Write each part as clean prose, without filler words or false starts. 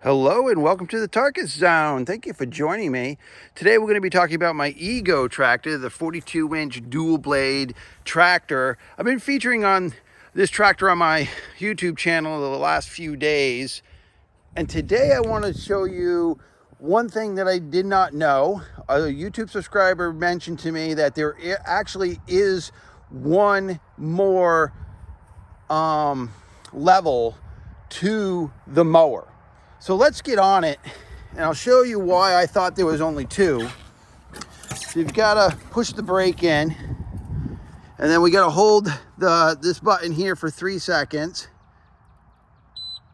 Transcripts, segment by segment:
Hello and welcome to the Tarkus Zone. Thank you for joining me. Today we're going to be talking about my Ego tractor, the 42-inch dual blade tractor. I've been featuring on this tractor on my YouTube channel the last few days. And today I want to show you one thing that I did not know. A YouTube subscriber mentioned to me that there actually is one more level to the mower. So let's get on it, and I'll show you why I thought there was only two. So you've got to push the brake in, and then we got to hold this button here for 3 seconds,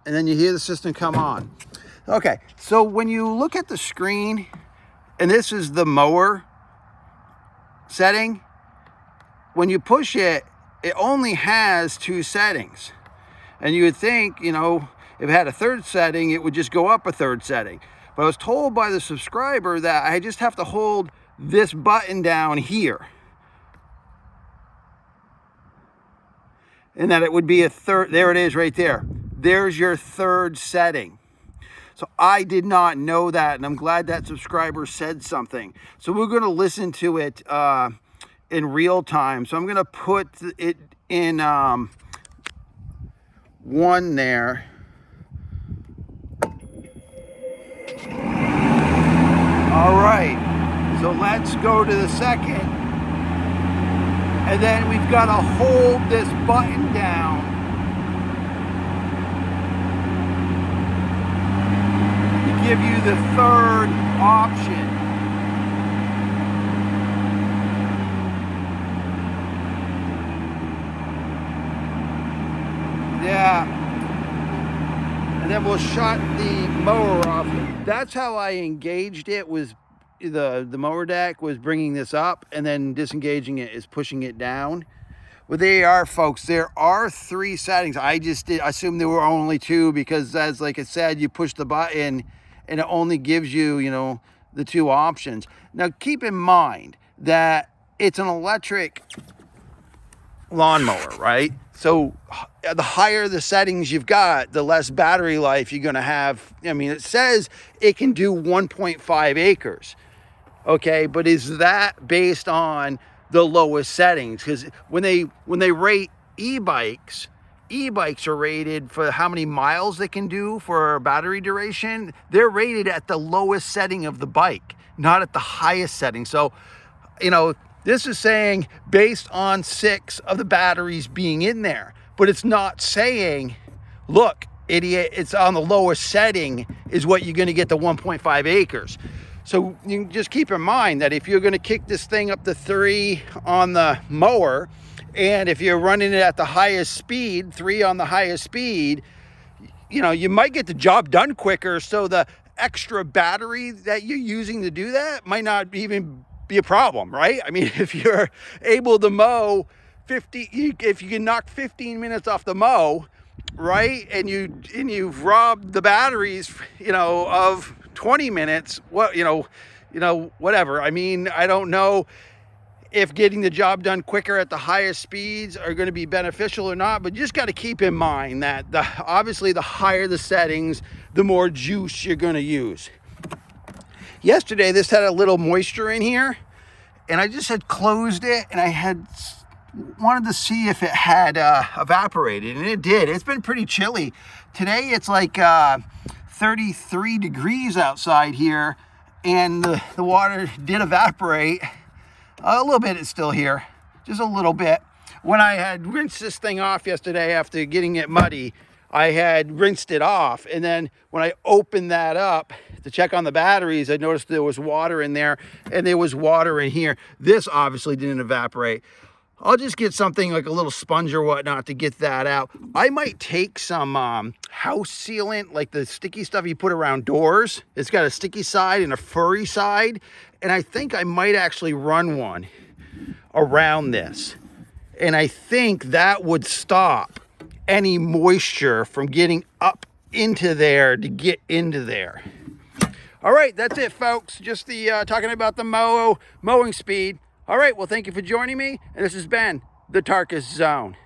and then you hear the system come on. Okay, so when you look at the screen, and this is the mower setting, when you push it, it only has 2 settings. And you would think, you know, if it had a third setting, it would just go up a third setting. But I was told by the subscriber that I just have to hold this button down here, and that it would be a third. There it is right there. There's your third setting. So I did not know that, and I'm glad that subscriber said something. So we're going to listen to it in real time. So I'm going to put it in 1 there. All right, so let's go to the second, and then we've got to hold this button down to give you the third option. Yeah, and then we'll shut the mower off. That's how I engaged it, was the mower deck was bringing this up, and then disengaging it is pushing it down. Well, there you are, folks. There are 3 settings. I just assumed there were only 2 because, as like I said, you push the button and it only gives you, you know, the 2 options. Now, keep in mind that it's an electric lawnmower, right? So the higher the settings you've got, the less battery life you're going to have. I mean, it says it can do 1.5 acres. Okay, but is that based on the lowest settings? Because when they rate e-bikes are rated for how many miles they can do for battery duration. They're rated at the lowest setting of the bike, not at the highest setting. So, you know, this is saying based on 6 of the batteries being in there, but it's not saying, look, idiot, it's on the lowest setting is what you're going to get the 1.5 acres. So you just keep in mind that if you're going to kick this thing up to 3 on the mower, and if you're running it at the highest speed, 3 on the highest speed, you know, you might get the job done quicker. So the extra battery that you're using to do that might not even be a problem, right? I mean, if you're able to mow 50, if you can knock 15 minutes off the mow, right, and you've robbed the batteries, you know, of 20 minutes, what, you know, whatever. I mean, I don't know if getting the job done quicker at the highest speeds are going to be beneficial or not, but you just got to keep in mind that obviously the higher the settings, the more juice you're going to use. Yesterday, this had a little moisture in here, and I just had closed it, and I had wanted to see if it had evaporated, and it did. It's been pretty chilly. Today, it's like 33 degrees outside here, and the water did evaporate. A little bit is still here, just a little bit. When I had rinsed this thing off yesterday after getting it muddy, I had rinsed it off, and then when I opened that up to check on the batteries, I noticed there was water in there, and there was water in here. This obviously didn't evaporate. I'll just get something like a little sponge or whatnot to get that out. I might take some house sealant, like the sticky stuff you put around doors. It's got a sticky side and a furry side, and I think I might actually run one around this. And I think that would stop any moisture from getting up into there to get into there. All right, that's it, folks. Just the talking about the mowing speed. All right, well, thank you for joining me, and this has been the Tarkus Zone.